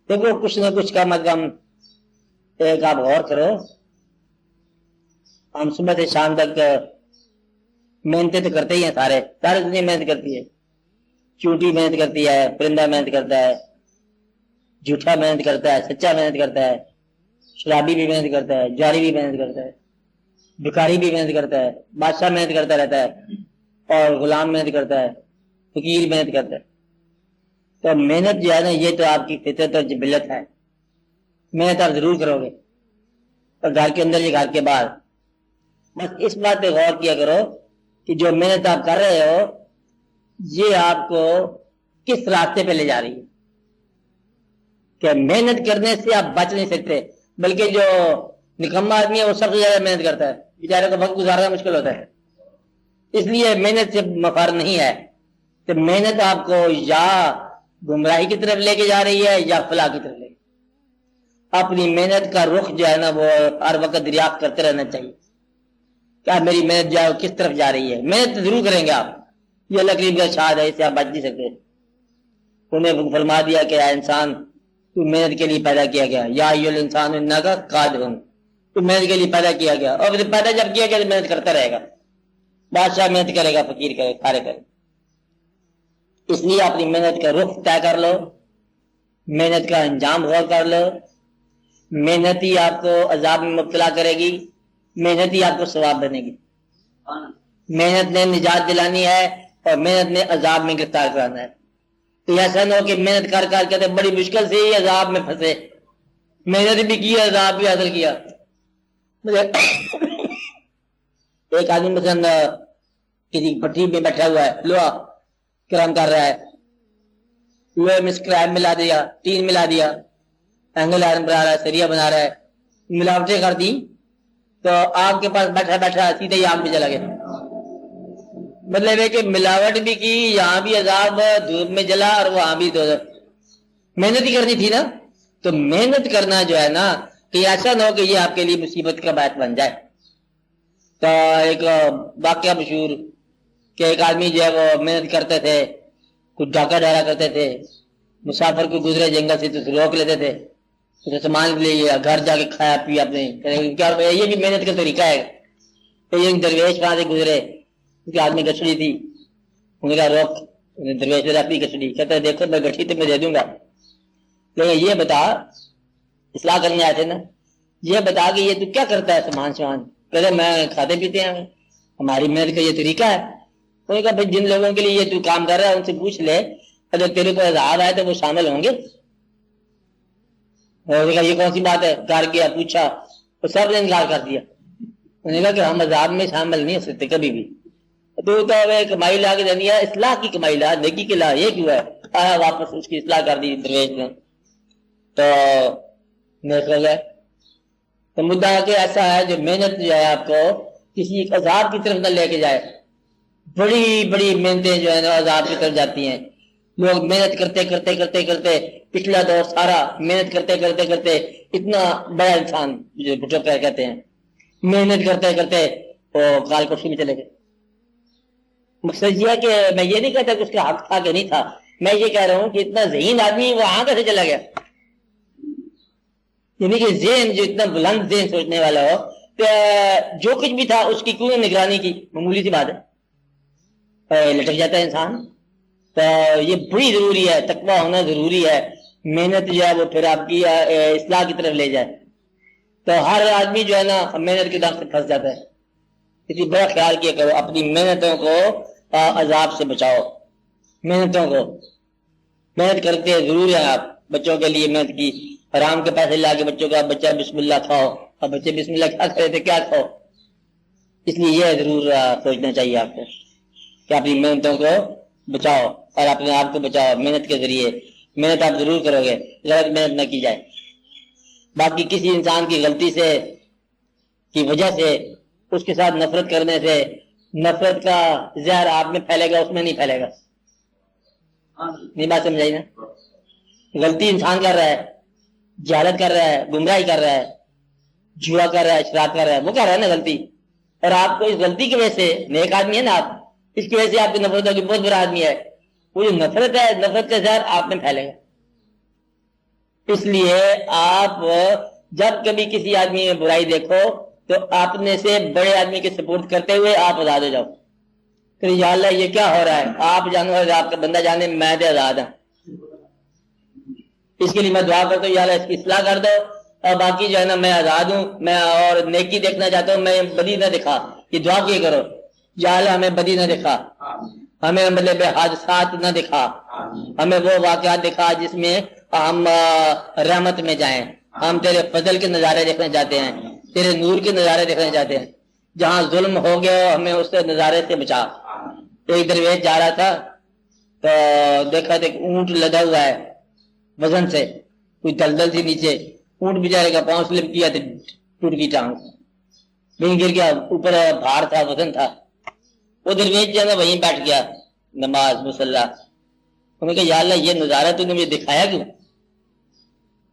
دیکھو کچھ نہ کچھ کم از کم ایک آپ غور کرو، ہم صبح سے شام تک محنتیں تو کرتے ہی ہیں، سارے دنیا محنت کرتی ہے، چونٹی محنت کرتی ہے، پرندہ محنت کرتا ہے، جھوٹا محنت کرتا ہے، سچا محنت کرتا ہے، شرابی بھی محنت کرتا ہے، جاری بھی محنت کرتا ہے، بھکاری بھی محنت کرتا ہے، بادشاہ محنت کرتا رہتا ہے، اور غلام محنت کرتا ہے، فقیر محنت کرتا ہے۔ تو محنت جو ہے نا یہ تو آپ کی فطرت اور جبلت ہے، محنت آپ ضرور کرو گے، اور گھر کے اندر یا گھر کے باہر۔ بس اس بات پہ غور کیا کرو کہ جو محنت آپ کر رہے ہو یہ آپ کو کس راستے پہ لے جا رہی ہے، کہ محنت کرنے سے آپ بچ نہیں سکتے، بلکہ جو نکما آدمی ہے وہ سب سے زیادہ محنت کرتا ہے، بیچارے کو وقت گزارنا مشکل ہوتا ہے۔ اس لیے محنت سے مفر نہیں ہے کہ محنت آپ کو یا گمراہی کی طرف لے کے جا رہی ہے یا فلاح کی طرف لے کے۔ اپنی محنت کا رخ جو ہے نا وہ ہر وقت دریافت کرتے رہنا چاہیے، کیا میری محنت جو ہے کس طرف جا رہی ہے۔ محنت ضرور کریں گے آپ، یہ اللہ کریم کا ارشاد ہے، اس سے آپ بچ نہیں سکتے۔ انہیں فرما دیا کہ اے انسان تو محنت کے لیے پیدا کیا گیا، یا ایھا الانسان انک قادر، تو محنت کے لیے پیدا کیا گیا، اور پھر پیدا جب کیا گیا تو محنت کرتا رہے گا، بادشاہ محنت کرے گا، فقیر کرے، سارے کرے۔ اس لیے اپنی محنت کا رخ طے کر لو، محنت کا انجام غور کر لو۔ محنت ہی آپ کو عذاب میں مبتلا کرے گی، محنت ہی آپ کو ثواب بنے گی۔ محنت نے نجات دلانی ہے اور محنت نے عذاب میں گرفتار کرانا ہے۔ تو ایسا نہ ہو کہ محنت کر کر کے بڑی مشکل سے ہی عذاب میں پھنسے، محنت بھی کی عذاب بھی حاصل کیا۔ ایک آدمی مثلا کسی پٹری میں بیٹھا ہوا ہے، لوہا کرم کر رہا ہے، لوہے میں اسکریپ ملا دیا، ٹین ملا دیا، اینگل آئرن بنا رہا ہے، سریا بنا رہا ہے، ملاوٹیں کر دی، تو آگ کے پاس بیٹھا بیٹھا سیدھے ہی آگ میں چلا گیا۔ مطلب ہے کہ ملاوٹ بھی کی، یہاں بھی عذاب، دھوپ میں جلا، اور وہاں بھی محنت ہی کرنی تھی نا۔ تو محنت کرنا جو ہے نا کہ ایسا نہ ہو کہ یہ آپ کے لیے مصیبت کا باعث بن جائے۔ تو ایک واقعہ مشہور کہ ایک آدمی جو ہے وہ محنت کرتے تھے، کچھ ڈاکہ ڈالا کرتے تھے، مسافر کو گزرے جنگل سے تو روک لیتے تھے، تو سامان لے لیا، گھر جا کے کھایا پیا اپنے، یہ بھی محنت کا طریقہ ہے۔ ایک درویش وہاں سے گزرے، کیونکہ آدمی گٹھڑی تھی، انہوں نے کہا روک، درویش نے اپنی گٹھڑی، کہتا ہے دیکھو میں گٹھڑی تمہیں دے دوں گا، لیکن یہ بتا، اصلاح کرنے آئے تھے نا، یہ بتا کہ یہ تو کیا کرتا ہے سامان سامان، کہتے میں کھاتے پیتے ہیں، ہماری محنت کا یہ طریقہ ہے۔ انہوں نے کہا بھائی جن لوگوں کے لیے یہ تو کام کر رہا ہے ان سے پوچھ لے، اگر تیرے کو عذاب آئے تو وہ شامل ہوں گے۔ یہ کون سی بات ہے، گھر گیا پوچھا، وہ سب نے انکار کر دیا۔ انہوں نے کہا کہ ہم عذاب میں شامل نہیں ہو سکتے کبھی بھی، تو کمائی لا کے دینی ہے، اصلاح کی کمائی لا، نیکی کے لا، یہ کیوں ہے؟ آیا واپس اس کی اصلاح کر دی درویش نے، تو نکل گئے۔ تو مدعا ہے کہ ایسا ہے جو محنت جو ہے آپ کو کسی عذاب کی طرف نہ لے کے جائے۔ بڑی بڑی محنتیں جو ہے نا عذاب کی طرف جاتی ہیں، لوگ محنت کرتے کرتے کرتے کرتے، پچھلا دور سارا محنت کرتے کرتے کرتے اتنا بڑا انسان جو بھٹو کہتے ہیں، محنت کرتے کرتے وہ کال کرسی میں چلے گئے۔ مقصد یہ ہے کہ میں یہ نہیں کہتا کہ اس کا حق تھا کہ نہیں تھا، میں یہ کہہ رہا ہوں کہ اتنا ذہین آدمی وہاں کیسے چلا گیا، یعنی کہ ذہن جو اتنا بلند ذہن سوچنے والا ہو، جو کچھ بھی تھا اس کی کیوں نگرانی کی، معمولی سی بات ہے، لٹک جاتا ہے انسان۔ تو یہ بڑی ضروری ہے، تقویٰ ہونا ضروری ہے، محنت جو ہے وہ پھر آپ کی اصلاح کی طرف لے جائے۔ تو ہر آدمی جو ہے نا محنت کے داغ سے پھنس جاتا ہے، اس لیے بڑا خیال کیا کرو، اپنی محنتوں کو عذاب سے بچاؤ۔ محنتوں کو محنت کرتے ضرور ہیں آپ، بچوں کے لیے محنت کی، حرام کے پیسے لا کے بچوں کا بچہ بسم اللہ کھاؤ، اور بچے بسم اللہ کیا کھائے تھے کیا کھاؤ۔ اس لیے یہ ضرور سوچنا چاہیے آپ کو کہ اپنی محنتوں کو بچاؤ اور اپنے آپ کو بچاؤ محنت کے ذریعے۔ محنت آپ ضرور کرو گے، غلط محنت نہ کی جائے۔ باقی کسی انسان کی غلطی سے کی وجہ سے اس کے ساتھ نفرت کرنے سے نفرت کا زہر آپ میں پھیلے گا، اس میں نہیں پھیلے گا۔ نہیں بات سمجھائی نا؟ غلطی انسان کر رہا ہے، جہالت کر رہا ہے، گمراہی کر رہا ہے، جوا کر رہا ہے، شراب کر رہا ہے، وہ کر رہا ہے نا غلطی، اور آپ کو اس غلطی کی وجہ سے، نیک آدمی ہے نا آپ، اس کی وجہ سے آپ کی نفرت ہوگی، بہت برا آدمی ہے، وہ جو نفرت ہے، نفرت کا زہر آپ میں پھیلے گا۔ اس لیے آپ جب کبھی کسی آدمی میں برائی دیکھو تو اپنے سے بڑے آدمی کے سپورٹ کرتے ہوئے آپ آزاد ہو جاؤ کہ یا اللہ یہ کیا ہو رہا ہے، آپ جانو اور آپ کا بندہ جانے میں تو آزاد ہوں. اس کے لیے میں دعا کرتا ہوں یا اللہ اس کی اصلاح کر دو، اور باقی جو ہے نا میں آزاد ہوں، میں اور نیکی دیکھنا چاہتا ہوں، میں بدی نہ دکھا. یہ دعا کیے کرو یا اللہ ہمیں بدی نہ دکھا، ہمیں مطلب حادثات نہ دکھا، ہمیں وہ واقعات دکھا جس میں ہم رحمت میں جائیں. ہم تیرے فضل کے نظارے دیکھنا چاہتے ہیں، تیرے نور کے نظارے دیکھنا چاہتے ہیں. جہاں ظلم ہو گیا ہمیں اس نظارے سے بچا. ایک درویش جا رہا تھا تو دیکھا تو ایک اونٹ لدا ہوا ہے وزن سے، کوئی دلدل تھی نیچے، اونٹ بیچارے کا پاؤں سلپ کیا تو ٹوٹ گئی ٹانگ، وہیں گر گیا، اوپر بھار تھا، وزن تھا. وہ درویش جو ہے وہیں بیٹھ گیا نماز مصلی. انہوں نے کہا یا اللہ یہ نظارہ تو نے مجھے دکھایا کیوں؟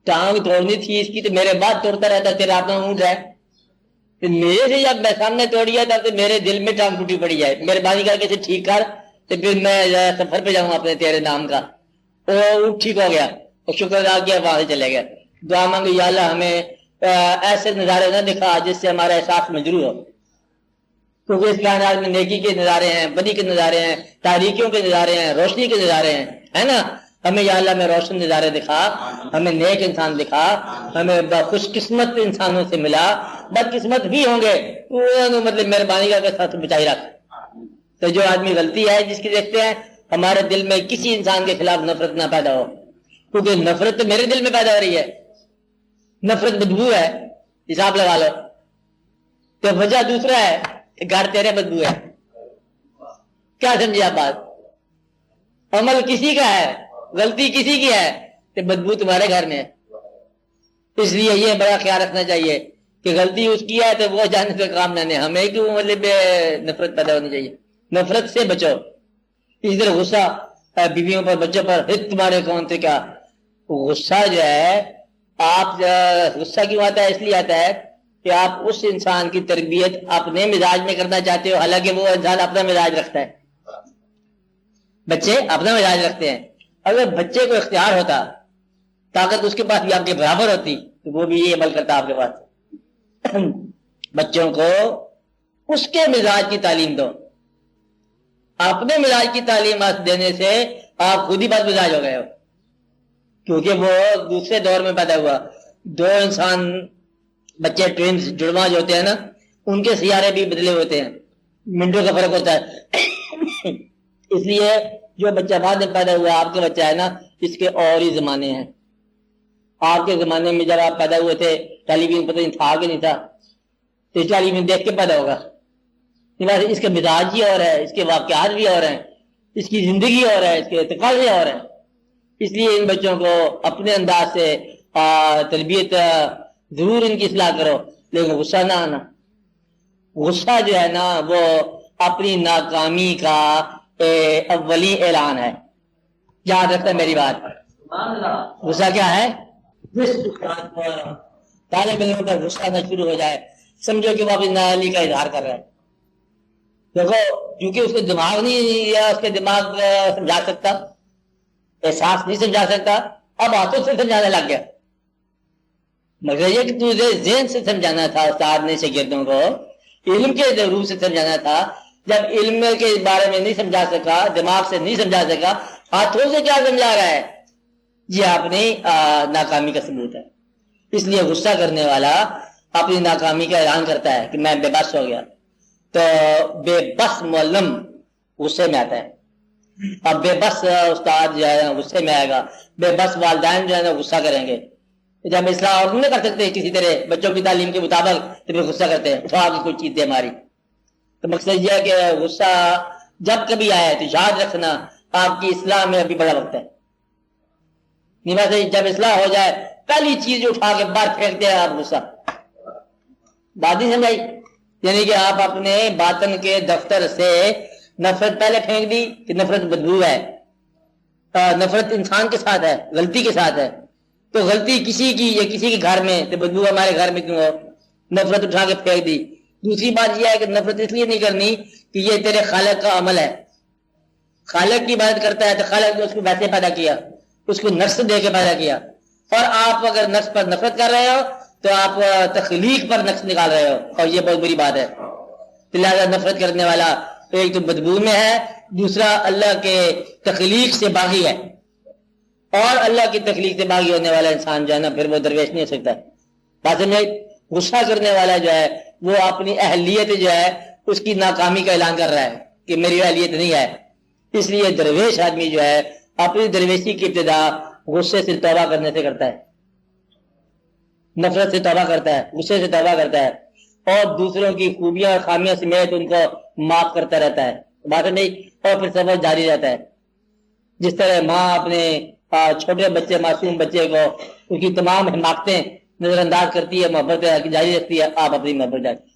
ٹانگ توڑنی تھی اس کی تو میرے بعد توڑتا رہتا، تیرا اپنا اونٹ ہے. میرے سے جب میں سامنے توڑیا تھا تو میرے دل میں ٹانگ ٹوٹی پڑی ہے، مہربانی کر کے ٹھیک کر تو پھر میں سفر پہ جاؤں اپنے تیرے نام کا. وہ اونٹ ٹھیک ہو گیا، اور شکر ادا کیا، وہاں سے چلے گئے. دعا مانگو یا اللہ ہمیں ایسے نظارے نہ دکھا جس سے ہمارا احساس مجروح ہو، کیونکہ اس کائنات میں نیکی کے نظارے ہیں، بدی کے نظارے ہیں، تاریکیوں کے نظارے ہیں، روشنی کے نظارے ہیں، ہے نا. ہمیں یا اللہ میں روشن نظارے دکھا، ہمیں نیک انسان دکھا، ہمیں خوش قسمت انسانوں سے ملا. بد قسمت بھی ہوں گے تو مطلب مہربانی کا ساتھ بچائی رکھ. تو جو آدمی غلطی ہے جس کی دیکھتے ہیں، ہمارے دل میں کسی انسان کے خلاف نفرت نہ پیدا ہو، کیونکہ نفرت تو میرے دل میں پیدا ہو رہی ہے. نفرت بدبو ہے، حساب لگا لو. تو وجہ دوسرا ہے کہ گھر تیرے بدبو ہے. کیا سمجھے آپ بات؟ عمل کسی کا ہے، غلطی کسی کی ہے، تو بدبو تمہارے گھر میں ہے. اس لیے یہ بڑا خیال رکھنا چاہیے کہ غلطی اس کی ہے تو وہ جانے سے کام نہ لے. ہمیں کیوں مطلب نفرت پیدا ہونی چاہیے؟ نفرت سے بچو. اسی طرح غصہ بیویوں پر، بچوں پر، تمہارے کون تھے کیا. غصہ جو ہے، آپ غصہ کیوں آتا ہے؟ اس لیے آتا ہے کہ آپ اس انسان کی تربیت اپنے مزاج میں کرنا چاہتے ہو، حالانکہ وہ انسان اپنا مزاج رکھتا ہے. بچے اپنا مزاج رکھتے ہیں. اگر بچے کو اختیار ہوتا، طاقت اس کے پاس بھی آپ کے برابر ہوتی، تو وہ بھی یہ عمل کرتا آپ کے پاس. بچوں کو اس کے مزاج کی تعلیم دو. اپنے مزاج کی تعلیم دینے سے آپ خود ہی بد مزاج ہو گئے ہو، کیونکہ وہ دوسرے دور میں پیدا ہوا. دو انسان بچے ٹوینز جڑواں جو ہوتے ہیں نا، ان کے سیارے بھی بدلے ہوتے ہیں، منٹوں کا فرق ہوتا ہے. اس لیے جو بچہ بعد میں پیدا ہوا آپ کے بچہ ہے نا، اس کے اور ہی زمانے ہیں. آپ کے زمانے میں جب آپ پیدا ہوئے تھے ٹیلی ویژن پتہ نہیں تھا کہ نہیں تھا، تو اس ٹیلی ویژن دیکھ کے پیدا ہوگا. اس کا مزاج ہی اور ہے، اس کے واقعات بھی اور ہیں، اس کی زندگی اور ہے، اس کے تقاضے اور ہیں. اس لیے ان بچوں کو اپنے انداز سے تربیت ضرور ان کی اصلاح کرو، لیکن غصہ نہ آنا. غصہ جو ہے نا وہ اپنی ناکامی کا اولی اعلان ہے. یاد رکھتا ہے میری بات. غصہ کیا ہے؟ طالب علم کا غصہ نہ شروع ہو جائے، سمجھو کہ وہ اپنی نااہلی کا اظہار کر رہا ہے. دیکھو کیونکہ اس کے دماغ نہیں، یا اس کے دماغ سمجھا سکتا، احساس نہیں سمجھا سکتا، اب ہاتھوں سے سمجھانے لگ گیا. مگر یہ کہ تجھے ذہن سے سمجھانا تھا، استاد نے شاگردوں کو علم کے روح سے سمجھانا تھا. جب علم کے بارے میں نہیں سمجھا سکا، دماغ سے نہیں سمجھا سکا، ہاتھوں سے کیا سمجھا رہا ہے؟ یہ اپنی ناکامی کا ثبوت ہے. اس لیے غصہ کرنے والا اپنی ناکامی کا اعلان کرتا ہے کہ میں بے بس ہو گیا. تو بے بس معلم غصے میں آتا ہے. اب بے بس استاد جو ہے غصے میں آئے گا، بے بس والدین جو ہے نا غصہ کریں گے. جب اصلاح اور نہیں کر سکتے کسی طرح بچوں کی تعلیم کے مطابق تو پھر غصہ کرتے ہیں، اٹھا کے کوئی چیز دے ہماری. تو مقصد یہ ہے کہ غصہ جب کبھی آئے تو یاد رکھنا آپ کی اصلاح میں ابھی بڑا وقت ہے. جب اصلاح ہو جائے پہلی چیز اٹھا کے باہر پھینکتے ہیں آپ غصہ. بات نہیں سمجھائی؟ یعنی کہ آپ اپنے باطن کے دفتر سے نفرت پہلے پھینک دی کہ نفرت بدبو ہے. نفرت انسان کے ساتھ ہے، غلطی کے ساتھ ہے. تو غلطی کسی کی یا کسی کے گھر میں تو بدبو ہمارے گھر میں کیوں ہو؟ نفرت اٹھا کے پھینک دی. دوسری بات یہ ہے کہ نفرت اس لیے نہیں کرنی کہ یہ تیرے خالق کا عمل ہے. خالق کی عبادت کرتا ہے تو خالق نے اس کو ویسے پیدا کیا، اس کو نفس دے کے پیدا کیا. اور آپ اگر نفس پر نفرت کر رہے ہو تو آپ تخلیق پر نقص نکال رہے ہو، اور یہ بہت بری بات ہے۔ لہٰذا نفرت کرنے والا ایک تو بدبو میں ہے، دوسرا اللہ کے تخلیق سے باغی ہے، اور اللہ کی تخلیق سے باغی ہونے والا انسان جو ہے نا پھر وہ درویش نہیں ہو سکتا۔ بات میں غصہ کرنے والا جو ہے وہ اپنی اہلیت جو ہے اس کی ناکامی کا اعلان کر رہا ہے کہ میری اہلیت نہیں ہے، اس لیے درویش آدمی جو ہے اپنی درویشی کی ابتدا غصے سے توبہ کرنے سے کرتا ہے، نفرت سے توبہ کرتا ہے، غصے سے توبہ کرتا ہے، اور دوسروں کی خوبیاں اور خامیاں سمیت ان کو معاف کرتا رہتا ہے، بات نہیں، اور پھر سفر جاری رہتا ہے۔ جس طرح ماں اپنے چھوٹے بچے معصوم بچے کو اس کی تمام حماقتیں نظر انداز کرتی ہے، محبت جاری رکھتی ہے، آپ اپنی محبت جاری